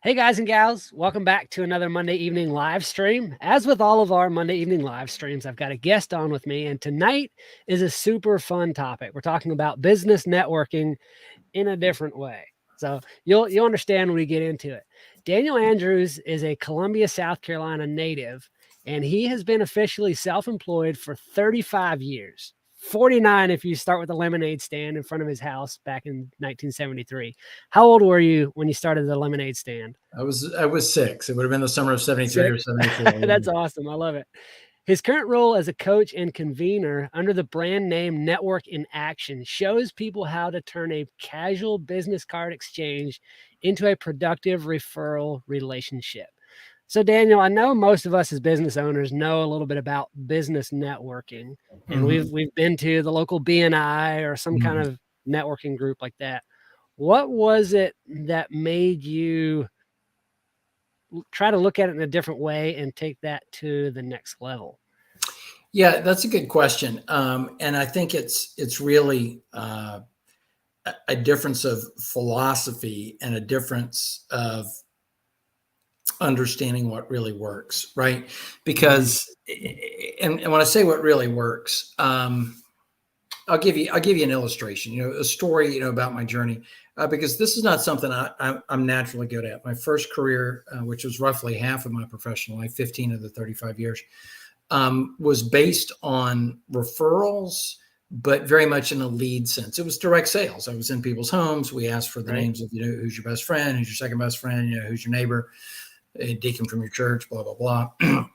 Hey guys and gals, welcome back to another Monday evening live stream. As with all of our Monday evening live streams, I've got a guest on with me, and tonight is a super fun topic. We're talking about business networking in a different way. So you'll understand when we get into it. Daniel Andrews is a Columbia, South Carolina native, and he has been officially self-employed for 35 years. 49 if you start with the lemonade stand in front of his house back in 1973. How old were you when you started the lemonade stand? I was 6. It would have been the summer of 73 or 6. 74. That's awesome. I love it. His current role as a coach and convener under the brand name Network in Action shows people how to turn a casual business card exchange into a productive referral relationship. So, Daniel, I know most of us as business owners know a little bit about business networking, and we've been to the local BNI or some kind of networking group like that. What was it that made you try to look at it in a different way and take that to the next level? Yeah, that's a good question. And I think it's really a difference of philosophy and a difference of understanding what really works, right? Because, and when I say what really works, I'll give you an illustration, a story, about my journey, because this is not something I'm naturally good at. My first career, which was roughly half of my professional life, 15 of the 35 years, was based on referrals, but very much in a lead sense. It was direct sales. I was in people's homes. We asked for the names of, who's your best friend, who's your second best friend, who's your neighbor, a deacon from your church, blah, blah, blah.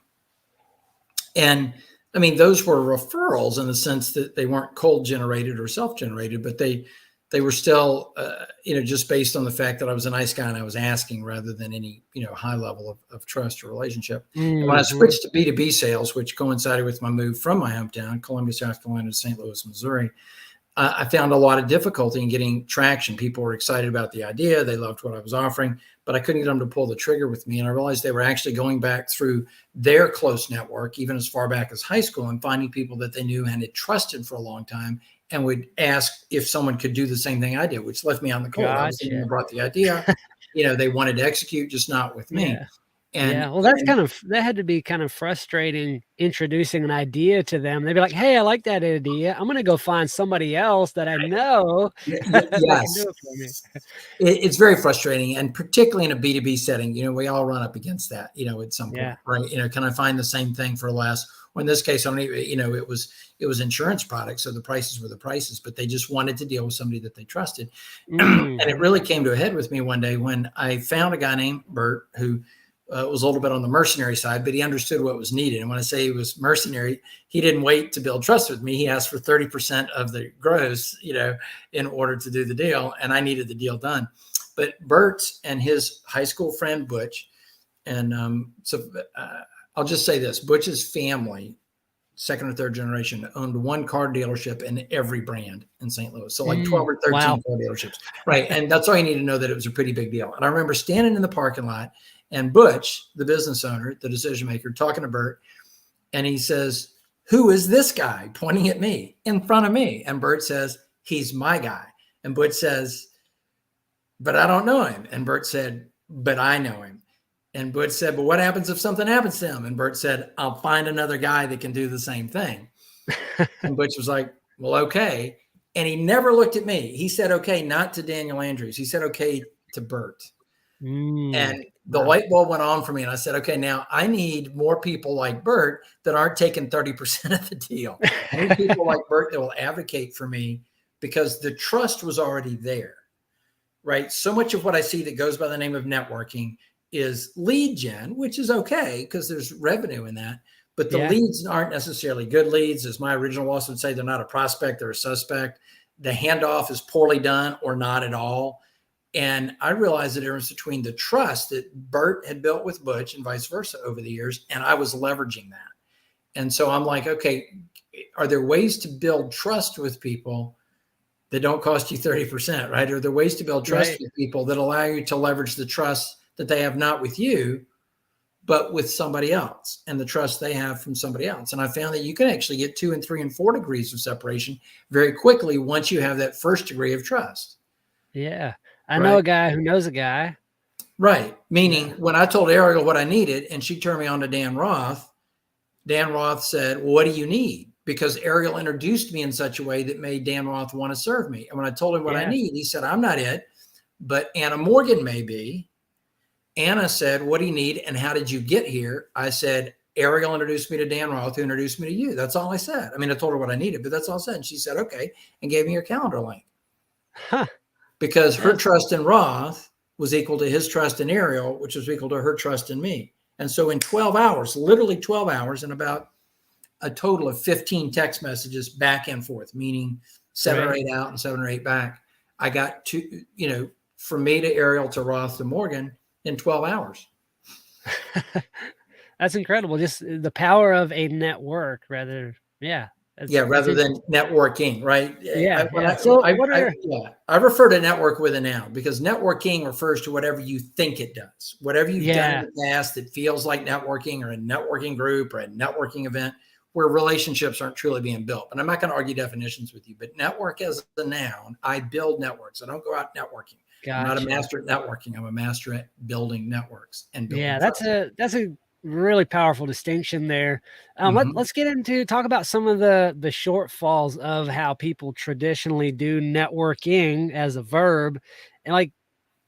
And I mean, those were referrals in the sense that they weren't cold generated or self-generated, but they were still, just based on the fact that I was a nice guy and I was asking rather than any, high level of trust or relationship. And when I switched to B2B sales, which coincided with my move from my hometown, Columbia, South Carolina, to St. Louis, Missouri, I found a lot of difficulty in getting traction. People were excited about the idea. They loved what I was offering, but I couldn't get them to pull the trigger with me. And I realized they were actually going back through their close network, even as far back as high school, and finding people that they knew and had trusted for a long time and would ask if someone could do the same thing I did, which left me on the cold. I was the one who brought the idea. They wanted to execute, just not with me. Yeah. Well, that had to be kind of frustrating introducing an idea to them. They'd be like, "Hey, I like that idea. I'm going to go find somebody else that I know that can do it for me." It's very frustrating, and particularly in a B2B setting, we all run up against that, at some point, right? Can I find the same thing for less? Well, in this case, it was insurance products, so the prices were the prices, but they just wanted to deal with somebody that they trusted. And it really came to a head with me one day when I found a guy named Bert who was a little bit on the mercenary side, but he understood what was needed. And when I say he was mercenary, he didn't wait to build trust with me. He asked for 30% of the gross, in order to do the deal. And I needed the deal done. But Bert and his high school friend, Butch, and I'll just say this, Butch's family, second or third generation, owned one car dealership in every brand in St. Louis. So like 12 or 13 car dealerships. Right. And that's all you need to know, that it was a pretty big deal. And I remember standing in the parking lot and Butch, the business owner, the decision maker, talking to Bert, and he says, "Who is this guy?" pointing at me in front of me. And Bert says, "He's my guy." And Butch says, "But I don't know him." And Bert said, "But I know him." And Butch said, "But what happens if something happens to him?" And Bert said, "I'll find another guy that can do the same thing." And Butch was like, "Well, okay." And he never looked at me. He said, "Okay," not to Daniel Andrews. He said, "Okay," to Bert. And the light bulb went on for me. And I said, "Okay, now I need more people like Bert that aren't taking 30% of the deal. I need people like Bert that will advocate for me," because the trust was already there, right? So much of what I see that goes by the name of networking is lead gen, which is okay because there's revenue in that. But the leads aren't necessarily good leads. As my original boss would say, they're not a prospect, they're a suspect. The handoff is poorly done or not at all. And I realized the difference between the trust that Bert had built with Butch and vice versa over the years, and I was leveraging that. And so I'm like, okay, are there ways to build trust with people that don't cost you 30%, right? Are there ways to build trust with people that allow you to leverage the trust that they have not with you, but with somebody else, and the trust they have from somebody else? And I found that you can actually get 2 and 3 and 4 degrees of separation very quickly once you have that first degree of trust. Yeah. I know a guy who knows a guy. Right. Meaning when I told Ariel what I needed and she turned me on to Dan Roth said, well, what do you need? Because Ariel introduced me in such a way that made Dan Roth want to serve me. And when I told him what I need, he said, I'm not it, but Anna Morgan may be. Anna said, what do you need? And how did you get here? I said, Ariel introduced me to Dan Roth, who introduced me to you. That's all I said. I mean, I told her what I needed, but that's all I said. And she said, okay, and gave me her calendar link. Huh. Because her trust in Roth was equal to his trust in Ariel, which was equal to her trust in me. And so in 12 hours, literally 12 hours, and about a total of 15 text messages back and forth, meaning 7 or 8 out and 7 or 8 back, I got to, from me to Ariel to Roth to Morgan in 12 hours. That's incredible. Just the power of a network rather. Yeah. Rather than networking, right? I refer to network with a noun because networking refers to whatever you think it does. Whatever you've done in the past that feels like networking or a networking group or a networking event where relationships aren't truly being built. And I'm not going to argue definitions with you, but network as a noun, I build networks. I don't go out networking. Gotcha. I'm not a master at networking. I'm a master at building networks and building that's a really powerful distinction there. Let's get into talk about some of the shortfalls of how people traditionally do networking as a verb, and like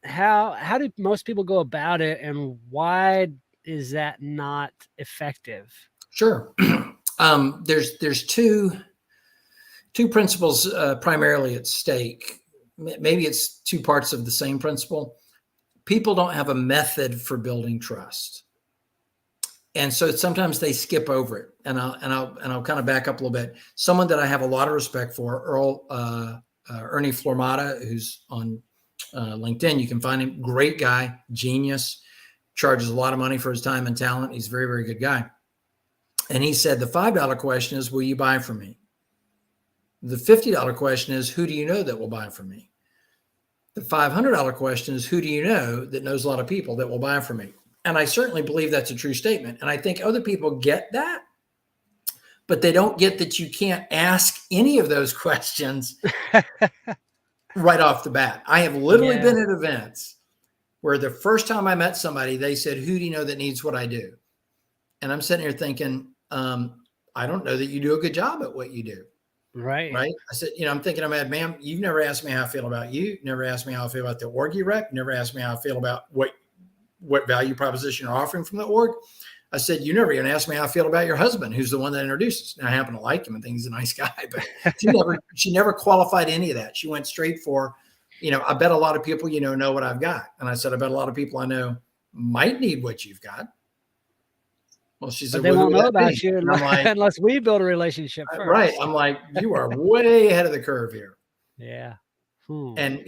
how do most people go about it, and why is that not effective? Sure. There's two principles primarily at stake. Maybe it's two parts of the same principle. People don't have a method for building trust. And so sometimes they skip over it, and I'll kind of back up a little bit. Someone that I have a lot of respect for, Ernie Flormata, who's on LinkedIn. You can find him. Great guy, genius, charges a lot of money for his time and talent. He's a very, very good guy. And he said the $5 question is, will you buy from me? The $50 question is, who do you know that will buy from me? The $500 question is, who do you know that knows a lot of people that will buy from me? And I certainly believe that's a true statement. And I think other people get that, but they don't get that you can't ask any of those questions right off the bat. I have literally been at events where the first time I met somebody, they said, who do you know that needs what I do? And I'm sitting here thinking, I don't know that you do a good job at what you do. Right. I said, I'm thinking, ma'am, you've never asked me how I feel about you. Never asked me how I feel about the org you rep. Never asked me how I feel about what value proposition you're offering from the org. I said, you never even asked me how I feel about your husband, who's the one that introduced us. Now, I happen to like him and think he's a nice guy, but she never qualified any of that. She went straight for, I bet a lot of people, know what I've got. And I said, I bet a lot of people I know might need what you've got. Well, she said, they won't know about you unless we build a relationship first. Right. I'm like, you are way ahead of the curve here. Yeah. And,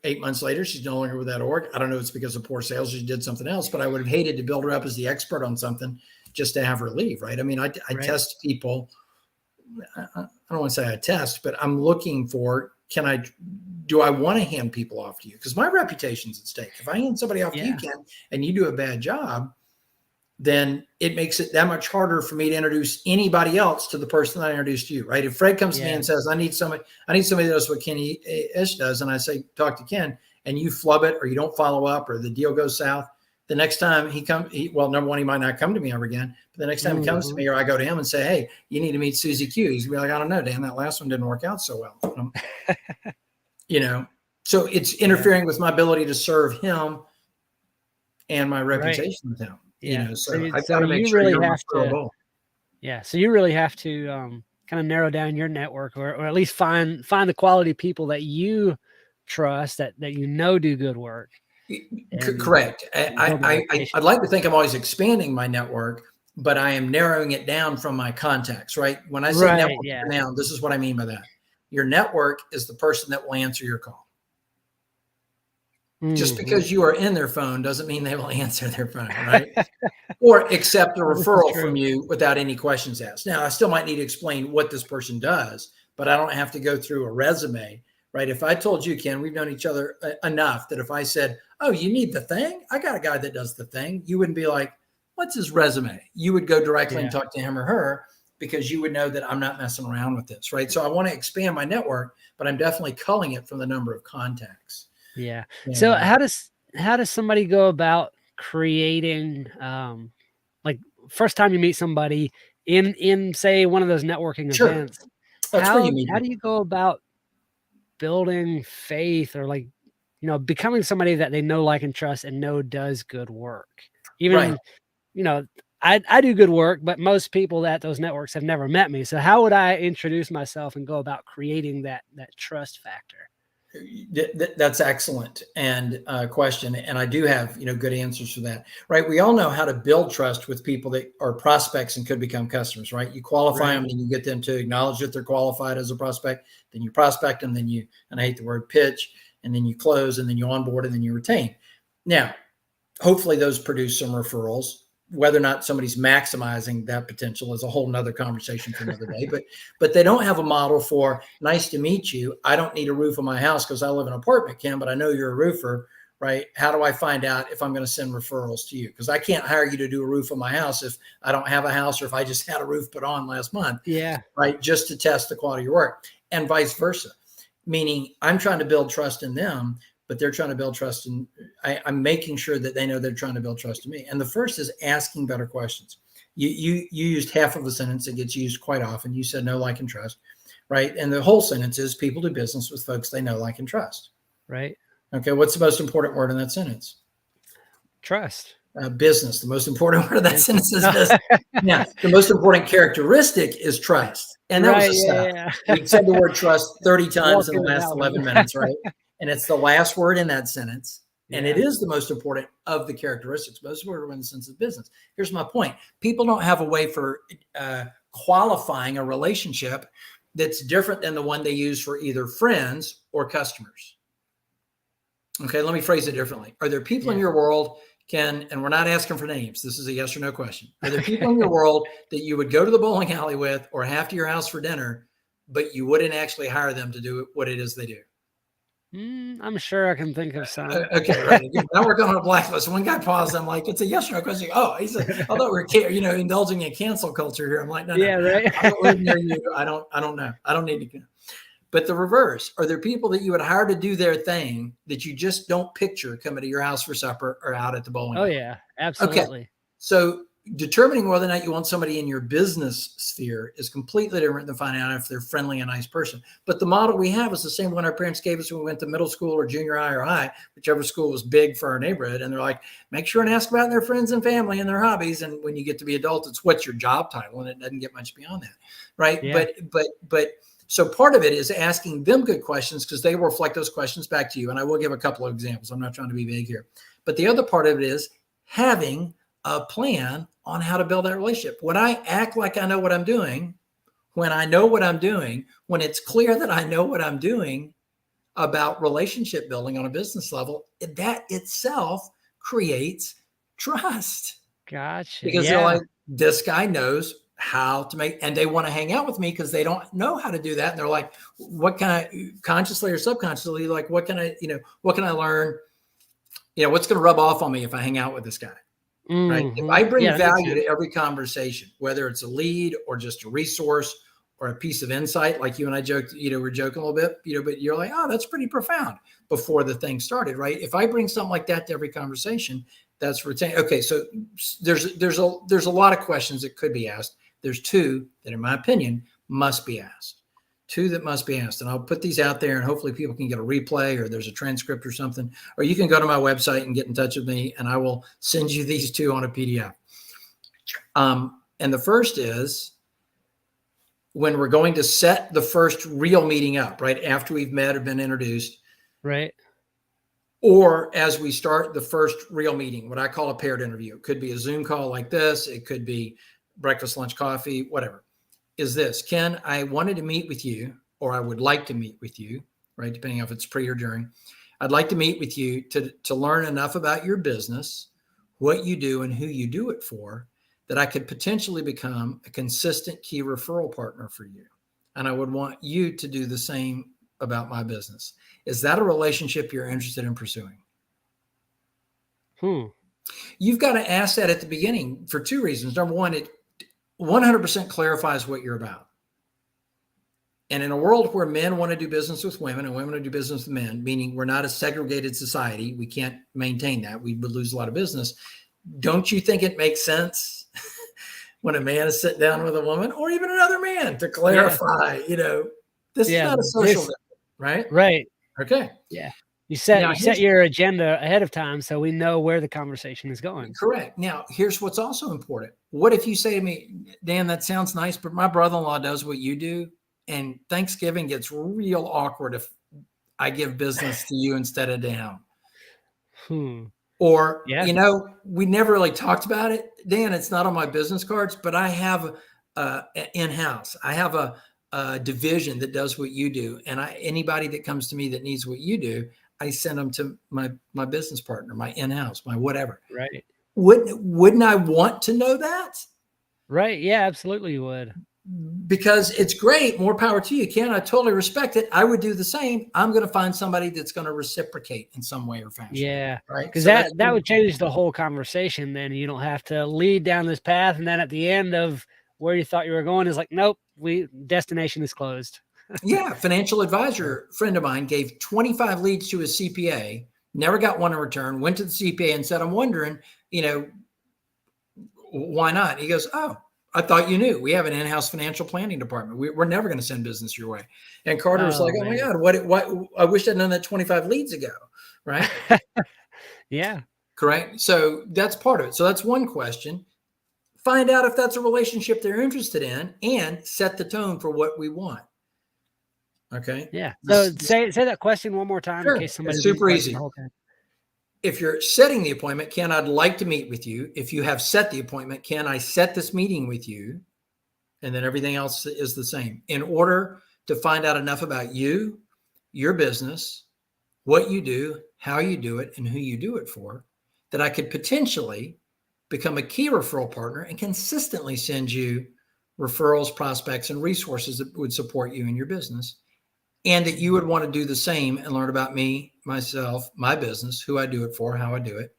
8 months later, she's no longer with that org. I don't know if it's because of poor sales. She did something else, but I would have hated to build her up as the expert on something just to have her leave. Right. I mean, I test people. I don't want to say I test, but I'm looking for, do I want to hand people off to you? Because my reputation's at stake. If I hand somebody off to you, Ken, and you do a bad job, then it makes it that much harder for me to introduce anybody else to the person that I introduced you, right? If Fred comes to me and says, I need somebody that does what Kenny Ish does, and I say, talk to Ken, and you flub it or you don't follow up or the deal goes south, the next time number one, he might not come to me ever again, but the next time he comes to me or I go to him and say, hey, you need to meet Susie Q. He's gonna be like, I don't know, Dan, that last one didn't work out so well. So it's interfering with my ability to serve him and my reputation with him. So I've got to make sure you're referable. So you really have to kind of narrow down your network, or at least find the quality people that you trust that do good work. Correct. I'd like to think I'm always expanding my network, but I am narrowing it down from my contacts, right? When I say network now, this is what I mean by that. Your network is the person that will answer your call. Just because you are in their phone doesn't mean they will answer their phone, right? Or accept a referral from you without any questions asked. Now, I still might need to explain what this person does, but I don't have to go through a resume, right? If I told you, Ken, we've known each other enough that if I said, oh, you need the thing? I got a guy that does the thing. You wouldn't be like, what's his resume? You would go directly and talk to him or her because you would know that I'm not messing around with this, right? So I want to expand my network, but I'm definitely culling it from the number of contacts. Yeah. So how does how does somebody go about creating, like first time you meet somebody in say one of those networking Sure. events, That's where you meet how do people. you go about building faith or like, becoming somebody that they know, like, and trust and know does good work? Right. Even, you know, I do good work, but most people at those networks have never met me. So how would I introduce myself and go about creating that trust factor? That's excellent and question, and I do have good answers for that. Right, we all know how to build trust with people that are prospects and could become customers. Right, you qualify Right. them, and you get them to acknowledge that they're qualified as a prospect. Then you prospect them, then you, and I hate the word pitch, and then you close, and then you onboard, and then you retain. Now, hopefully, those produce some referrals. Whether or not somebody's maximizing that potential is a whole nother conversation for another day. But they don't have a model for nice to meet you. I don't need a roof on my house because I live in an apartment, Kim, but I know you're a roofer, right? How do I find out if I'm going to send referrals to you? Because I can't hire you to do a roof on my house if I don't have a house or if I just had a roof put on last month, Yeah. right? Just to test the quality of your work, and vice versa. Meaning I'm trying to build trust in them, but they're trying to build trust in, I'm making sure that they know they're trying to build trust in me. And the first is asking better questions. You used half of a sentence that gets used quite often. You said know, like, and trust, right? And the whole sentence is people do business with folks they know, like, and trust. Right. Okay, what's the most important word in that sentence? Trust. Business. The most important word of that Business. sentence is business. Yeah, the most important characteristic is trust. And that was Right. a Yeah. setup. Yeah. We said the word trust 30 times in the Walking it last that 11 one. minutes, right? And it's the last word in that sentence. And it Yeah. is the most important of the characteristics. Most important in the sense of business. Here's my point. People don't have a way for qualifying a relationship that's different than the one they use for either friends or customers. Okay, let me phrase it differently. Are there people in Yeah. your world, Ken, and we're not asking for names, this is a yes or no question. Are there people in your world that you would go to the bowling alley with or have to your house for dinner, but you wouldn't actually hire them to do what it is they do? I'm sure I can think of some. Okay, right. Again, now we're going on a blacklist. One guy paused. I'm like, it's a yes or no question. Oh, he said, I thought we were, indulging in cancel culture here. I'm like, no, Yeah. Right. I don't live near you. I don't know. I don't need to. But the reverse, are there people that you would hire to do their thing that you just don't picture coming to your house for supper or out at the bowling Oh alley? yeah. Okay. Absolutely. So determining whether or not you want somebody in your business sphere is completely different than finding out if they're friendly and nice person. But the model we have is the same one our parents gave us when we went to middle school or junior high or high, whichever school was big for our neighborhood. And they're like, make sure and ask about their friends and family and their hobbies. And when you get to be adult, it's what's your job title, and it doesn't get much beyond that, right? Yeah. But so part of it is asking them good questions because they will reflect those questions back to you. And I will give a couple of examples. I'm not trying to be vague here. But the other part of it is having a plan on how to build that relationship. When I act like I know what I'm doing, when I know what I'm doing, when it's clear that I know what I'm doing about relationship building on a business level, that itself creates trust Gotcha. because they're Yeah. like, this guy knows how to make, and they want to hang out with me because they don't know how to do that. And they're like, what can I, consciously or subconsciously, like, what can I, what can I learn? What's going to rub off on me if I hang out with this guy? Right. If I bring Yeah. That makes value sense. to every conversation, whether it's a lead or just a resource or a piece of insight, like you and I joked, we're joking a little bit, but you're like, oh, that's pretty profound before the thing started. Right. If I bring something like that to every conversation, that's retain. Okay. So there's a lot of questions that could be asked. There's two that, in my opinion, must be asked. Two that must be asked. And I'll put these out there and hopefully people can get a replay or there's a transcript or something, or you can go to my website and get in touch with me and I will send you these two on a PDF. And the first is when we're going to set the first real meeting up, right after we've met or been introduced, Right. or as we start the first real meeting, what I call a paired interview. It could be a Zoom call like this. It could be breakfast, lunch, coffee, whatever. Is this, Ken, I wanted to meet with you, or I would like to meet with you, right? Depending on if it's pre or during. I'd like to meet with you to learn enough about your business, what you do and who you do it for, that I could potentially become a consistent key referral partner for you. And I would want you to do the same about my business. Is that a relationship you're interested in pursuing? You've got to ask that at the beginning for two reasons. Number one, it 100% clarifies what you're about. And in a world where men want to do business with women and women want to do business with men, meaning we're not a segregated society, we can't maintain that. We would lose a lot of business. Don't you think it makes sense when a man is sitting down with a woman or even another man to clarify, this is not a social visit, right? Right. Okay. Yeah. You set your agenda ahead of time so we know where the conversation is going. Correct. Now, here's what's also important. What if you say to me, Dan, that sounds nice, but my brother-in-law does what you do, and Thanksgiving gets real awkward if I give business to you instead of to him. Or, we never really talked about it. Dan, it's not on my business cards, but I have in-house. I have a division that does what you do. And anybody that comes to me that needs what you do, I send them to my business partner, my in-house, my whatever. Right. Wouldn't I want to know that? Right. Yeah, absolutely you would. Because it's great. More power to you, Ken. I totally respect it. I would do the same. I'm going to find somebody that's going to reciprocate in some way or fashion. Yeah. Right. Because that would change the whole conversation. Then you don't have to lead down this path. And then at the end of where you thought you were going is like, nope, destination is closed. Yeah. Financial advisor friend of mine gave 25 leads to his CPA, never got one in return, went to the CPA and said, I'm wondering, why not? He goes, oh, I thought you knew. We have an in-house financial planning department. We're never going to send business your way. And Carter was like, oh my God, what? I wish I'd known that 25 leads ago. Right. Yeah. Correct. So that's part of it. So that's one question. Find out if that's a relationship they're interested in and set the tone for what we want. Okay. Yeah. So say that question one more time in case somebody's super easy. If you're setting the appointment, Ken, I'd like to meet with you. If you have set the appointment, Ken, I set this meeting with you. And then everything else is the same. In order to find out enough about you, your business, what you do, how you do it, and who you do it for, that I could potentially become a key referral partner and consistently send you referrals, prospects, and resources that would support you in your business. And that you would want to do the same and learn about me, myself, my business, who I do it for, how I do it,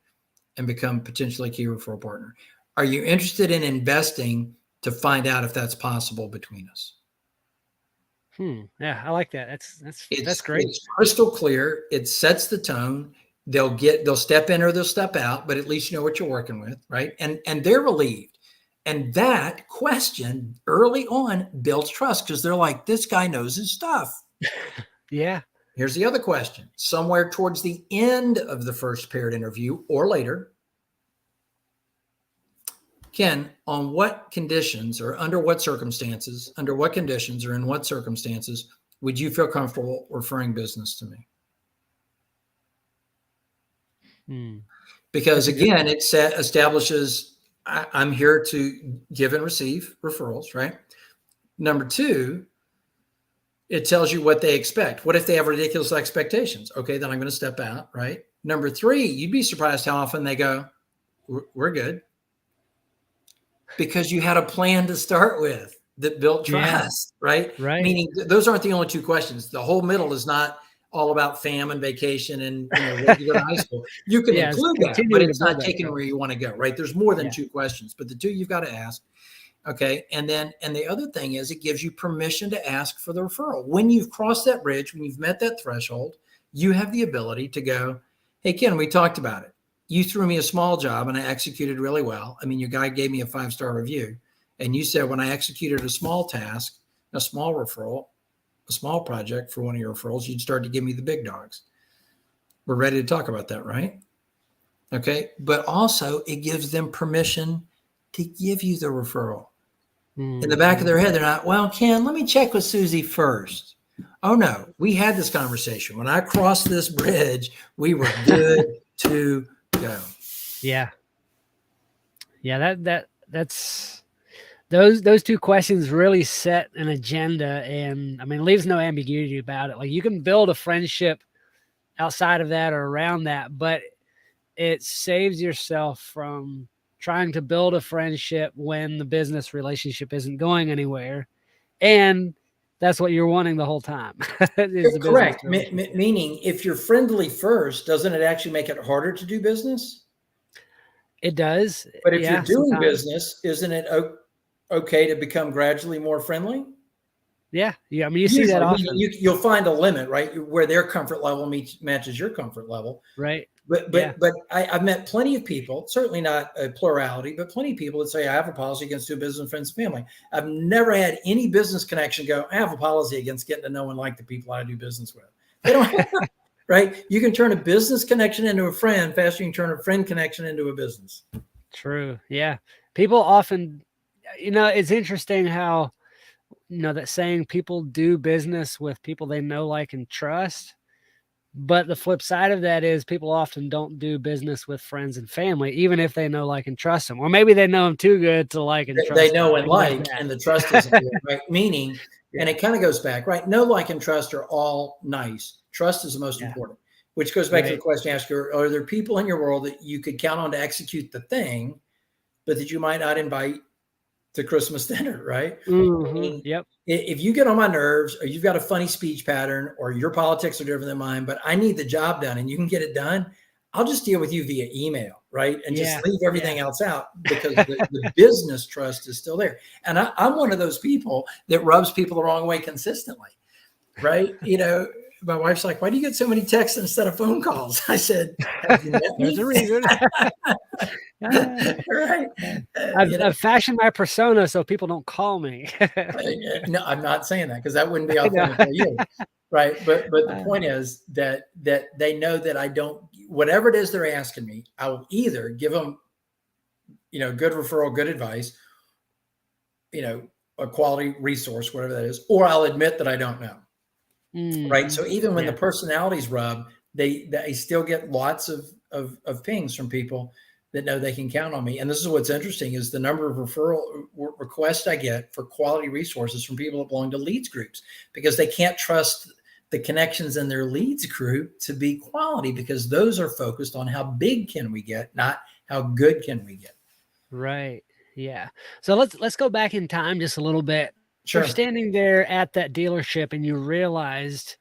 and become potentially a key referral partner. Are you interested in investing to find out if that's possible between us? Yeah, I like that. That's great. It's crystal clear. It sets the tone. They'll step in or they'll step out, but at least you know what you're working with, right? And they're relieved. And that question early on builds trust because they're like, this guy knows his stuff. Yeah. Here's the other question. Somewhere towards the end of the first paired interview or later, Ken, on what conditions or under what conditions or in what circumstances would you feel comfortable referring business to me? Because again, it establishes I'm here to give and receive referrals, right? Number two, it tells you what they expect. What if they have ridiculous expectations? Okay, then I'm going to step out, right? Number three, you'd be surprised how often they go, we're good. Because you had a plan to start with that built trust, right? Meaning those aren't the only two questions. The whole middle is not all about fam and vacation and where you go to high school. You can include that, but it's not taking where you want to go, right? There's more than two questions, but the two you've got to ask. Okay. And the other thing is it gives you permission to ask for the referral. When you've crossed that bridge, when you've met that threshold, you have the ability to go, hey, Ken, we talked about it. You threw me a small job and I executed really well. I mean, your guy gave me a 5-star review. And you said, when I executed a small task, a small referral, a small project for one of your referrals, you'd start to give me the big dogs. We're ready to talk about that, right? Okay. But also it gives them permission to give you the referral. In the back of their head, they're not, well, Ken, let me check with Susie first. Oh no, we had this conversation. When I crossed this bridge, we were good to go. Yeah. Yeah. That's those two questions really set an agenda and I mean, it leaves no ambiguity about it. Like you can build a friendship outside of that or around that, but it saves yourself from trying to build a friendship when the business relationship isn't going anywhere. And that's what you're wanting the whole time. Correct. Meaning if you're friendly first, doesn't it actually make it harder to do business? It does. But if you're doing business, isn't it okay to become gradually more friendly? Yeah. Yeah. I mean, you see that Usually, often. you'll find a limit, right, where their comfort level matches your comfort level. Right. But Yeah. I've met plenty of people, certainly not a plurality, but plenty of people that say, I have a policy against doing business with friends and family. I've never had any business connection go, I have a policy against getting to know and like the people I do business with. They don't have, right? You can turn a business connection into a friend faster than you can turn a friend connection into a business. True. Yeah. People often, it's interesting how, that saying people do business with people they know, like, and trust. But the flip side of that is people often don't do business with friends and family, even if they know, like, and trust them. Or maybe they know them too good to like and They trust them. know and Who knows like, that? and the trust isn't there, right? Meaning, and Yeah. it kind of goes back, right? Know, like, and trust are all nice. Trust is the most Yeah. important, which goes back to the Right. question I asked you, are there people in your world that you could count on to execute the thing, but that you might not invite to Christmas dinner, right? Mm-hmm. Meaning, Yep. if you get on my nerves, or you've got a funny speech pattern, or your politics are different than mine, but I need the job done and you can get it done, I'll just deal with you via email, right? And Yeah. just leave everything Yeah. else out, because the business trust is still there. And I'm one of those people that rubs people the wrong way consistently, right? My wife's like, why do you get so many texts instead of phone calls? I said, have you met There's me? a reason. Right. I've fashioned my persona so people don't call me. No, I'm not saying that, because that wouldn't be I know. authentic for you. Right. But the point is that they know that I don't, whatever it is they're asking me, I will either give them, good referral, good advice, a quality resource, whatever that is, or I'll admit that I don't know. Right. Mhm. So even when the Yeah. personalities rub, they still get lots of pings from people that know they can count on me. And this is what's interesting, is the number of referral requests I get for quality resources from people that belong to leads groups, because they can't trust the connections in their leads group to be quality, because those are focused on how big can we get, not how good can we get. Right. Yeah. So let's go back in time just a little bit. You're Sure. standing there at that dealership and you realized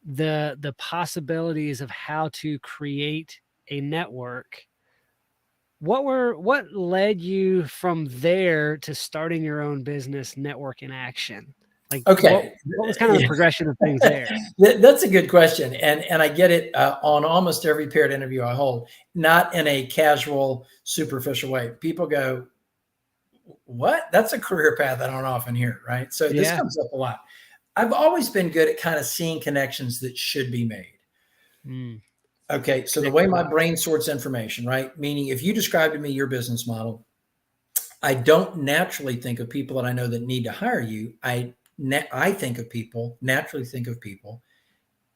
the possibilities of how to create a network. What led you from there to starting your own business, Network in Action? Like what Okay. what was kind of the progression of things there? That's a good question, and I get it on almost every paired interview I hold, not in a casual, superficial way. People go, "What? That's a career path I don't often hear." Right? So this Yeah. comes up a lot. I've always been good at kind of seeing connections that should be made. Mm, Okay, so the connect the way my dots. brain sorts information, right? Meaning, if you describe to me your business model, I don't naturally think of people that I know that need to hire you. I think of people, naturally think of people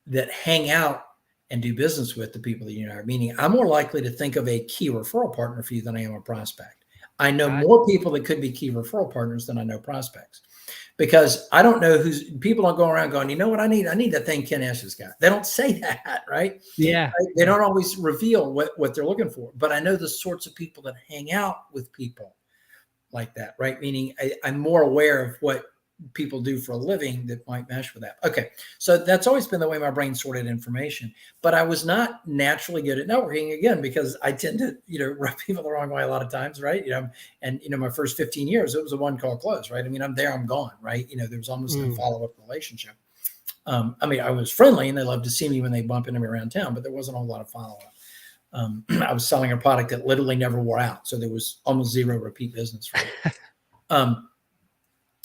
that hang out and do business with the people that you know. Meaning, I'm more likely to think of a key referral partner for you than I am a prospect. I know Got more people that could be key referral partners than I know prospects, because I don't know who's, people don't go around going, you know what I need? I need that thing Ken Ash's got. They don't say that, right? Yeah. They don't always reveal what they're looking for, but I know the sorts of people that hang out with people like that, right? Meaning I'm more aware of what people do for a living that might mesh with that. Okay. So that's always been the way my brain sorted information, but I was not naturally good at networking, again, because I tend to, rub people the wrong way a lot of times. Right. And my first 15 years, it was a one call close, right? I mean, I'm there, I'm gone. Right. There was almost no Mm, follow-up relationship. I mean, I was friendly and they loved to see me when they bump into me around town, but there wasn't a whole lot of follow-up. I was selling a product that literally never wore out. So there was almost zero repeat business for me.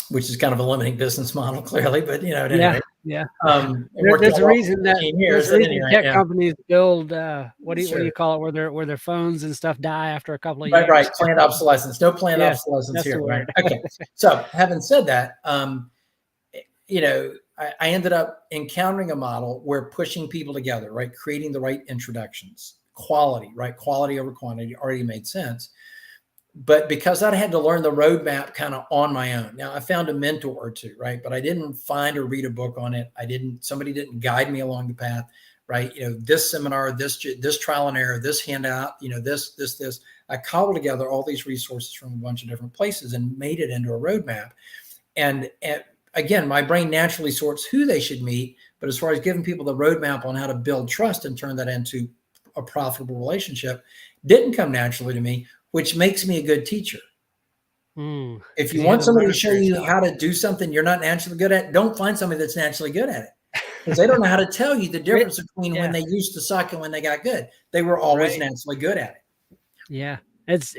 Which is kind of a limiting business model, clearly, but at any yeah. rate, Yeah. it worked out There's a well for reason that 15 years. At any rate, tech yeah, companies build what do sure, you call it, where their phones and stuff die after a couple of right. years. Planned obsolescence, no planned Yes, obsolescence that's the here, right? word. Okay, so having said that, I ended up encountering a model where pushing people together, right, creating the right introductions, quality, right, quality over quantity already made sense. But because I had to learn the roadmap kind of on my own. Now I found a mentor or two, right? But I didn't find or read a book on it. Somebody didn't guide me along the path, right? This seminar, this trial and error, this handout, this. I cobbled together all these resources from a bunch of different places and made it into a roadmap. And again, my brain naturally sorts who they should meet. But as far as giving people the roadmap on how to build trust and turn that into a profitable relationship, didn't come naturally to me, which makes me a good teacher. If you 'Cause you had want to somebody learn to it show for you yourself. how to do something you're not naturally good at, don't find somebody that's naturally good at it, because they don't know how to tell you the It difference between when Yeah, they used to suck and when they got good. They were always right. naturally good at it. Yeah. It's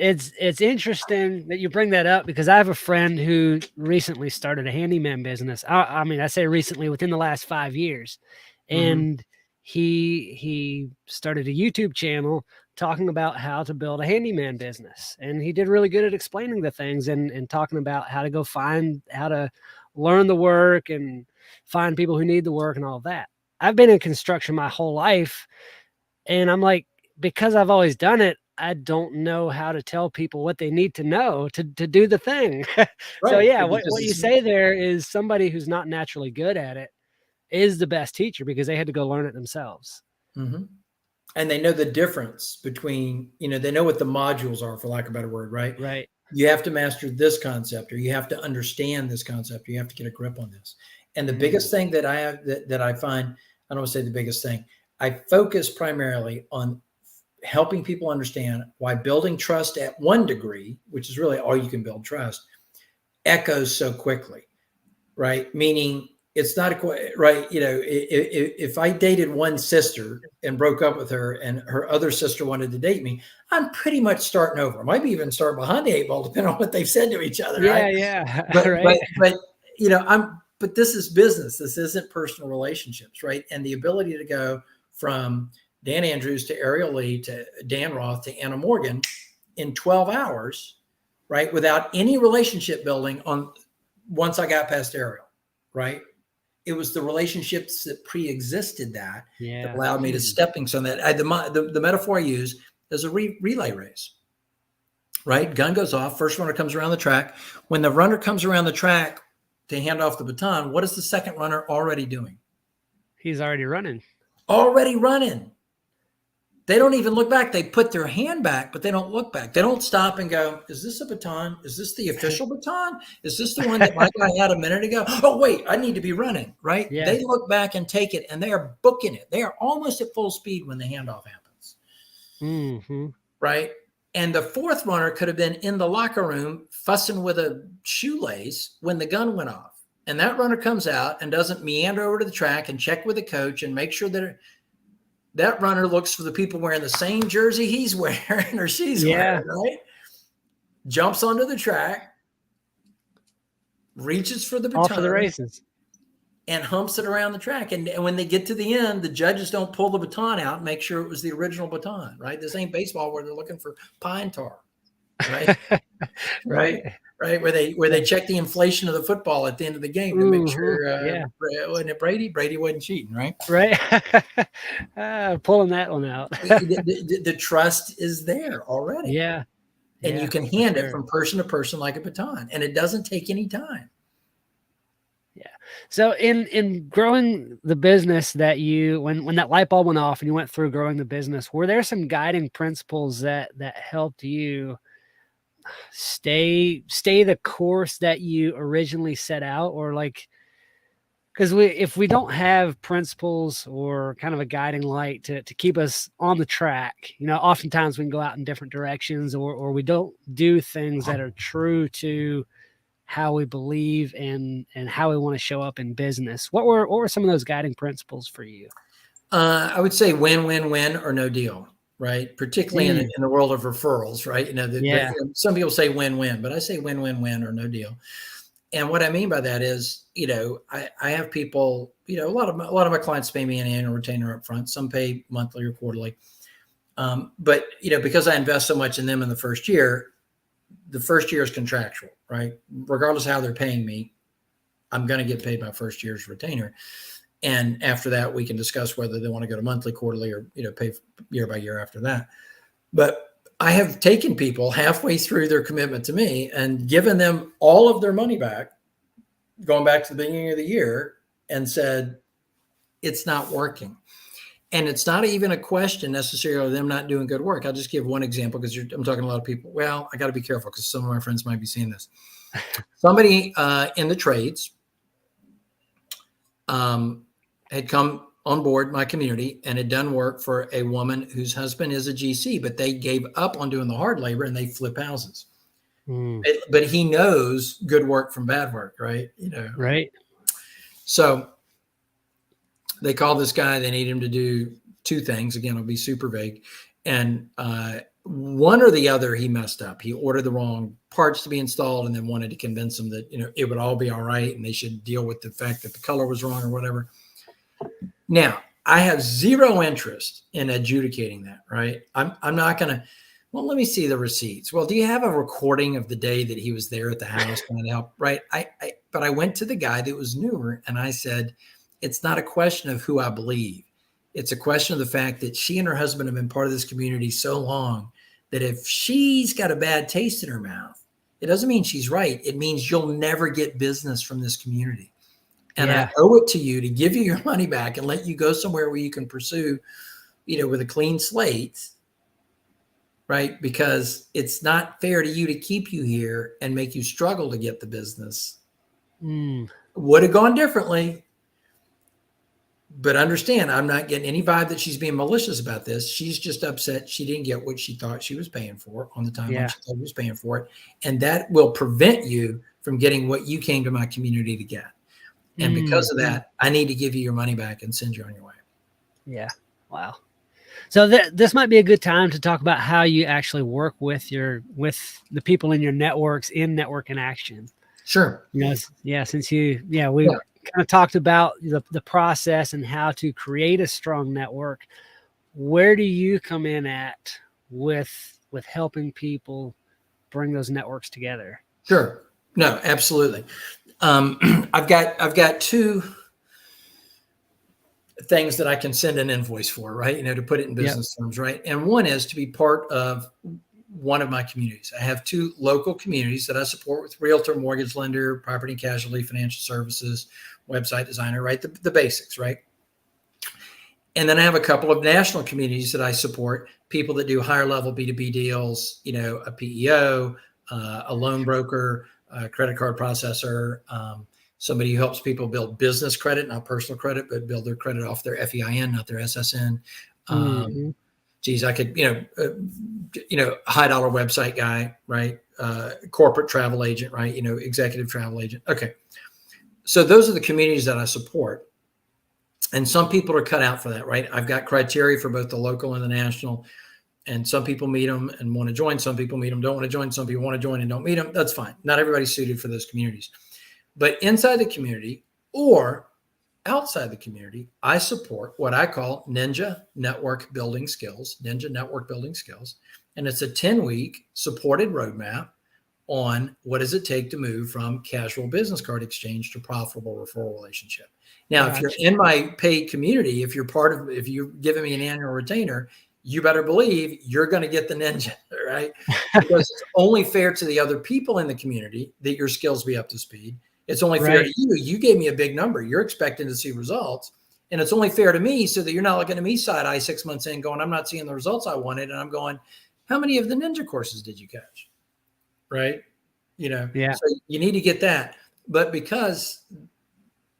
interesting that you bring that up because I have a friend who recently started a handyman business. I mean, I say recently within the last 5 years. Mhm. And he started a YouTube channel talking about how to build a handyman business. And he did really good at explaining the things and talking about how to learn the work and find people who need the work and all that. I've been in construction my whole life, and I'm like, because I've always done it, I don't know how to tell people what they need to know to do the thing. So Right, yeah, because what you it's say there is somebody who's not naturally good at it is the best teacher because they had to go learn it themselves. Mhm. And they know the difference between, they know what the modules are, for lack of a better word, right? Right. You have to master this concept, or you have to understand this concept, or you have to get a grip on this. And the Mm, biggest thing that I have that I find, I don't want to say the biggest thing, I focus primarily on helping people understand why building trust at one degree, which is really all you can build trust, echoes so quickly, right? Meaning it's not right. If I dated one sister and broke up with her and her other sister wanted to date me, I'm pretty much starting over. I might even start behind the eight ball, depending on what they've said to each other, right? yeah, yeah, But right. but this is business. This isn't personal relationships, right? And the ability to go from Dan Andrews to Ariel Lee to Dan Roth to Anna Morgan in 12 hours, right? Without any relationship building on once I got past Ariel, right? It was the relationships that pre-existed that Yeah. allowed me to stepping stone that the metaphor I use is a relay race, right? Gun goes off, first runner comes around the track. When the runner comes around the track to hand off the baton, what is the second runner already doing? He's already running. Already running. They don't even look back. They put their hand back, but they don't look back. They don't stop and go, is this a baton? Is this the official baton? Is this the one that my guy had a minute ago? Oh, wait, I need to be running, right? Yeah. They look back and take it, and they are booking it. They are almost at full speed when the handoff happens, Mhm. right? And the fourth runner could have been in the locker room fussing with a shoelace when the gun went off. And that runner comes out and doesn't meander over to the track and check with the coach and make sure that runner looks for the people wearing the same jersey he's wearing or she's Yeah. wearing, right? Jumps onto the track, reaches for the Off for the baton, races. and humps it around the track. And when they get to the end, the judges don't pull the baton out and make sure it was the original baton, right? This ain't baseball where they're looking for pine tar, right? Right. Right. Right. Where they Yeah. check the inflation of the football at the end of the game to make Mhm. sure Yeah. wasn't it Brady? Brady wasn't cheating, right? Right. Pulling that one out. The trust is there already. Yeah. And you Yeah, can for hand it sure. from person to person like a baton, and it doesn't take any time. Yeah. So in growing the business that you when that light bulb went off and you went through growing the business, were there some guiding principles that helped you stay the course that you originally set out? Or like, because if we don't have principles or kind of a guiding light to keep us on the track, oftentimes we can go out in different directions, or we don't do things that are true to how we believe and how we want to show up in business. What were some of those guiding principles for you? I would say win, win, win, or no deal, right? Particularly in, Mm, in the world of referrals, right? yeah. Some people say win, win, but I say win, win, win, or no deal. And what I mean by that is, I have people, a lot of my clients pay me an annual retainer up front. Some pay monthly or quarterly. But because I invest so much in them in the first year is contractual, right? Regardless of how they're paying me, I'm going to get paid my first year's retainer. And after that, we can discuss whether they want to go to monthly, quarterly, or pay year by year after that. But I have taken people halfway through their commitment to me and given them all of their money back, going back to the beginning of the year, and said, it's not working. And it's not even a question necessarily of them not doing good work. I'll just give one example because I'm talking to a lot of people. Well, I got to be careful because some of my friends might be seeing this. Somebody in the trades had come on board my community and had done work for a woman whose husband is a GC, but they gave up on doing the hard labor and they flip houses. But he knows good work from bad work, right? Right. So they call this guy. They need him to do two things. Again, it'll be super vague. And one or the other, he messed up. He ordered the wrong parts to be installed and then wanted to convince them that, it would all be all right and they should deal with the fact that the color was wrong or whatever. Now, I have zero interest in adjudicating that, right? I'm not going to, well, let me see the receipts. Well, do you have a recording of the day that he was there at the house trying to help? Right. But I went to the guy that was newer and I said, it's not a question of who I believe. It's a question of the fact that she and her husband have been part of this community so long that if she's got a bad taste in her mouth, it doesn't mean she's right. It means you'll never get business from this community. And I owe it to you to give you your money back and let you go somewhere where you can pursue, with a clean slate, right? Because it's not fair to you to keep you here and make you struggle to get the business. Would have gone differently. But understand, I'm not getting any vibe that she's being malicious about this. She's just upset she didn't get what she thought she was paying for on the timeline she thought she was paying for it. And that will prevent you from getting what you came to my community to get. And because of that, I need to give you your money back and send you on your way. Yeah. Wow. So this might be a good time to talk about how you actually work with the people in your networks in Network in Action. Sure. Since we kind of talked about the process and how to create a strong network. Where do you come in at with helping people bring those networks together? Sure. No, absolutely. I've got two things that I can send an invoice for, right? To put it in business terms, right? And one is to be part of one of my communities. I have two local communities that I support with realtor, mortgage lender, property and casualty, financial services, website designer, right? The basics, right? And then I have a couple of national communities that I support, people that do higher level B2B deals, a PEO, a loan broker, a credit card processor, somebody who helps people build business credit, not personal credit, but build their credit off their FEIN, not their SSN. I could, high dollar website guy, right? Corporate travel agent, right? Executive travel agent. Okay. So those are the communities that I support. And some people are cut out for that, right? I've got criteria for both the local and the national. And some people meet them and want to join. Some people meet them, don't want to join. Some people want to join and don't meet them. That's fine. Not everybody's suited for those communities. But inside the community or outside the community, I support what I call Ninja Network Building Skills, Ninja Network Building Skills. And it's a 10-week supported roadmap on what does it take to move from casual business card exchange to profitable referral relationship. Now, if you're in my paid community, if you're giving me an annual retainer, you better believe you're going to get the Ninja, right? Because it's only fair to the other people in the community that your skills be up to speed. It's only fair to you. You gave me a big number. You're expecting to see results. And it's only fair to me so that you're not looking at me side eye 6 months in going, I'm not seeing the results I wanted. And I'm going, how many of the Ninja courses did you catch? Right. So you need to get that. But because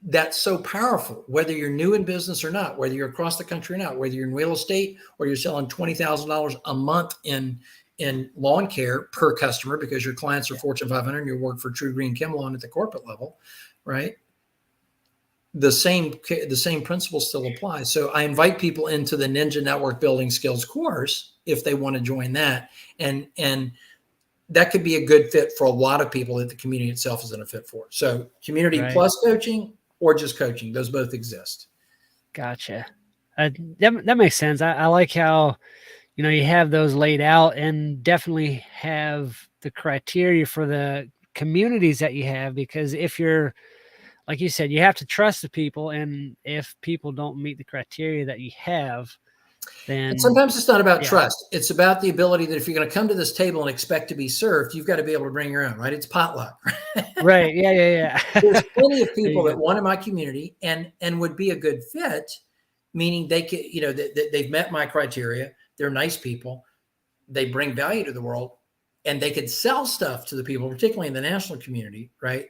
that's so powerful, whether you're new in business or not, whether you're across the country or not, whether you're in real estate or you're selling $20,000 a month in lawn care per customer because your clients are Fortune 500 and you work for True Green Chem Lawn at the corporate level, right? The same principles still apply. So I invite people into the Ninja Network Building Skills course if they want to join that. And that could be a good fit for a lot of people that the community itself isn't a fit for. So community plus coaching or just coaching, those both exist. Gotcha. That makes sense. I like how, you have those laid out and definitely have the criteria for the communities that you have, because if you're, like you said, you have to trust the people. And if people don't meet the criteria that you have, then. And sometimes it's not about trust. It's about the ability that if you're going to come to this table and expect to be served, you've got to be able to bring your own, right? It's potluck. Right. Yeah. There's plenty of people that want in my community and would be a good fit, meaning they could, they've met my criteria. They're nice people. They bring value to the world and they could sell stuff to the people, particularly in the national community, right?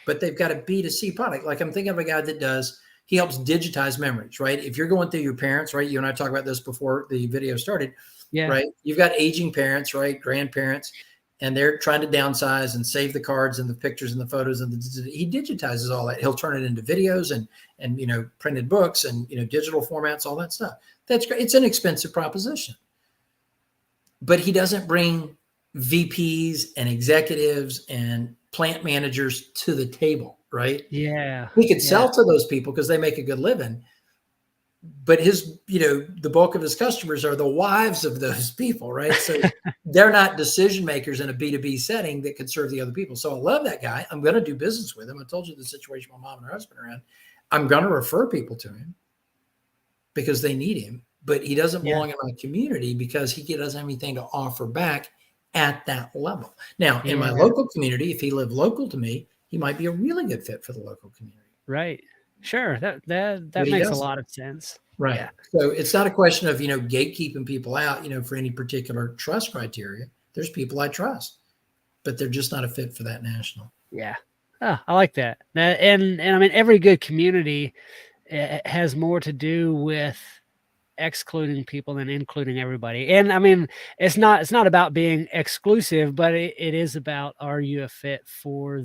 But they've got a B2C product. Like I'm thinking of a guy that he helps digitize memories, right? If you're going through your parents, right? You and I talked about this before the video started, right? You've got aging parents, right? Grandparents, and they're trying to downsize and save the cards and the pictures and the photos, and he digitizes all that. He'll turn it into videos and printed books and digital formats, all that stuff. That's great. It's an expensive proposition, but he doesn't bring VPs and executives and plant managers to the table, right? Yeah. He could sell to those people because they make a good living, but his, the bulk of his customers are the wives of those people, right? So they're not decision makers in a B2B setting that could serve the other people. So I love that guy. I'm going to do business with him. I told you the situation my mom and her husband are in. I'm going to refer people to him because they need him, but he doesn't belong in my community because he doesn't have anything to offer back at that level. Now, in my local community, if he lived local to me, he might be a really good fit for the local community. Right. Sure. That makes a lot of sense. Right. Yeah. So it's not a question of, gatekeeping people out, for any particular trust criteria. There's people I trust, but they're just not a fit for that national. Yeah. Oh, I like that. And I mean, every good community has more to do with excluding people than including everybody. And I mean, it's not about being exclusive, but it is about, are you a fit for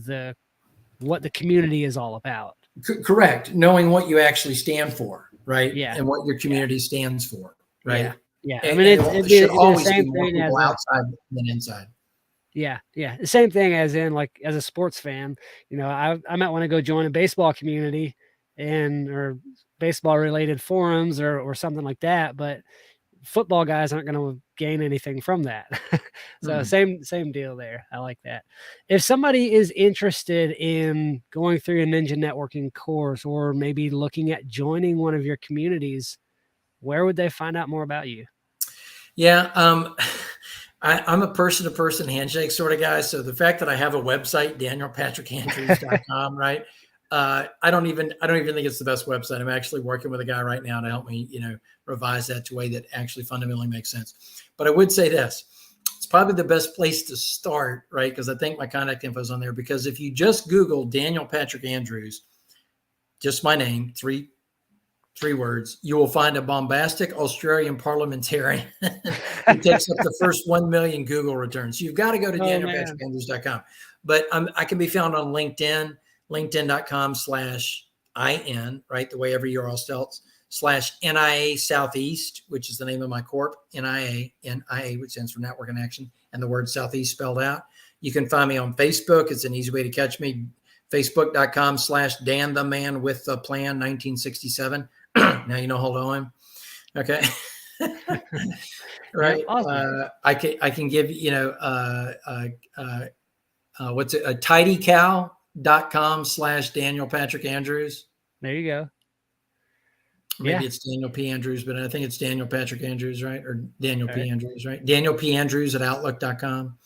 what the community is all about? Correct. Knowing what you actually stand for, right? Yeah. And what your community stands for, right? Yeah. And, I mean, it should always be more people outside than inside. Yeah. Yeah. The same thing as a sports fan, I might want to go join a baseball community or baseball related forums or something like that, but football guys aren't going to gain anything from that. So same deal there. I like that. If somebody is interested in going through a Ninja networking course or maybe looking at joining one of your communities, where would they find out more about you? Yeah. I'm a person-to-person handshake sort of guy. So the fact that I have a website, danielpatrickandrews.com, right? I don't even think it's the best website. I'm actually working with a guy right now to help me, revise that to a way that actually fundamentally makes sense. But I would say this, it's probably the best place to start, right? Because I think my contact info is on there. Because if you just Google Daniel Patrick Andrews, just my name, three words, you will find a bombastic Australian parliamentarian who takes up the first 1 million Google returns. So you've got to go to danielpatrickandrews.com. But I can be found on LinkedIn, linkedin.com/IN, right? The way every URL spells, /NIA Southeast, which is the name of my corp, NIA, which stands for Network in Action, and the word Southeast spelled out. You can find me on Facebook. It's an easy way to catch me. Facebook.com/Dan the Man with the Plan 1967. Now you know hold on. Okay. Right. Yeah, awesome. I can give what's it? tidycow.com/Daniel Patrick Andrews. There you go. Maybe it's Daniel P. Andrews, but I think it's Daniel Patrick Andrews, right? Or Daniel P. Andrews, right? Daniel P. Andrews at outlook.com.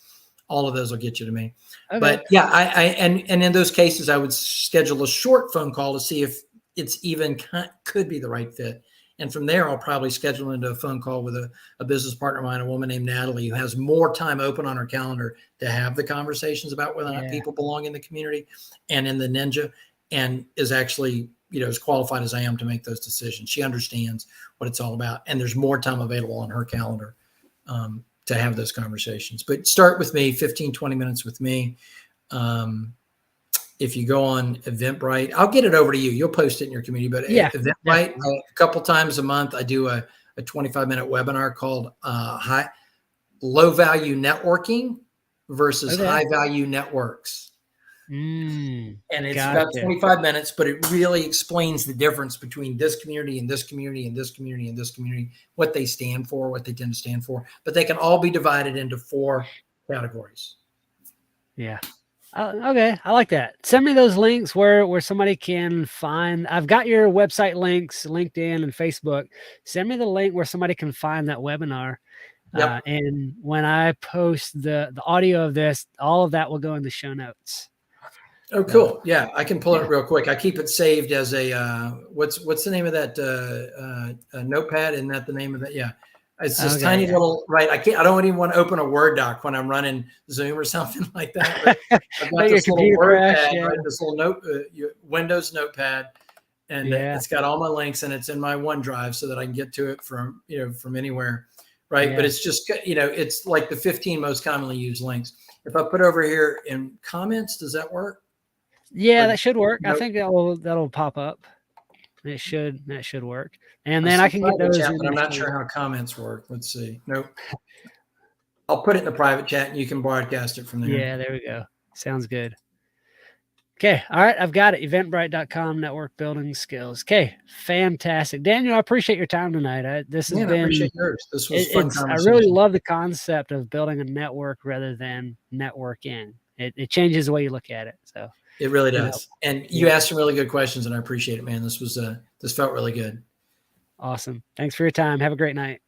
All of those will get you to me. Okay. But yeah, and in those cases, I would schedule a short phone call to see if it's even could be the right fit. And from there, I'll probably schedule into a phone call with a business partner of mine, a woman named Natalie, who has more time open on her calendar to have the conversations about whether or not people belong in the community and in the Ninja, and is actually, as qualified as I am to make those decisions. She understands what it's all about. And there's more time available on her calendar to have those conversations. But start with me, 15, 20 minutes with me. If you go on Eventbrite, I'll get it over to you. You'll post it in your community. But Eventbrite, a couple times a month, I do a 25-minute webinar called Low Value Networking versus High Value Networks. And it's about 25 minutes, but it really explains the difference between this community and this community and this community and this community, what they stand for, what they tend to stand for. But they can all be divided into 4 categories. Yeah. Okay. I like that. Send me those links where somebody can find. I've got your website links, LinkedIn and Facebook. Send me the link where somebody can find that webinar. Yep. And when I post the audio of this, all of that will go in the show notes. Oh, cool. Yeah, I can pull it real quick. I keep it saved as a what's the name of that notepad? Isn't that the name of that? Yeah. It's this tiny little, right? I don't even want to open a Word doc when I'm running Zoom or something like that. But I've got this little Word pad, right? This little Windows notepad, and it's got all my links, and it's in my OneDrive so that I can get to it from anywhere, right? But it's just it's like the 15 most commonly used links. If I put over here in comments, does that work? Yeah, Or, that should work. nope. I think that'll pop up. That should work. And I then see I can get private those chat, but I'm not initially. sure how comments work. Let's see. Nope. I'll put it in the private chat and you can broadcast it from there. Yeah, there we go. Sounds good. Okay. All right. I've got it. Eventbrite.com, network building skills. Okay. Fantastic. Daniel, I appreciate your time tonight. This has been, I appreciate yours. This was fun I conversation. really love the concept of building a network rather than networking. It changes the way you look at it. So it really does. And you asked some really good questions and I appreciate it, man. This felt really good. Awesome. Thanks for your time. Have a great night.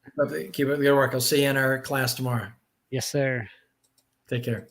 Keep up the good work. I'll see you in our class tomorrow. Yes, sir. Take care.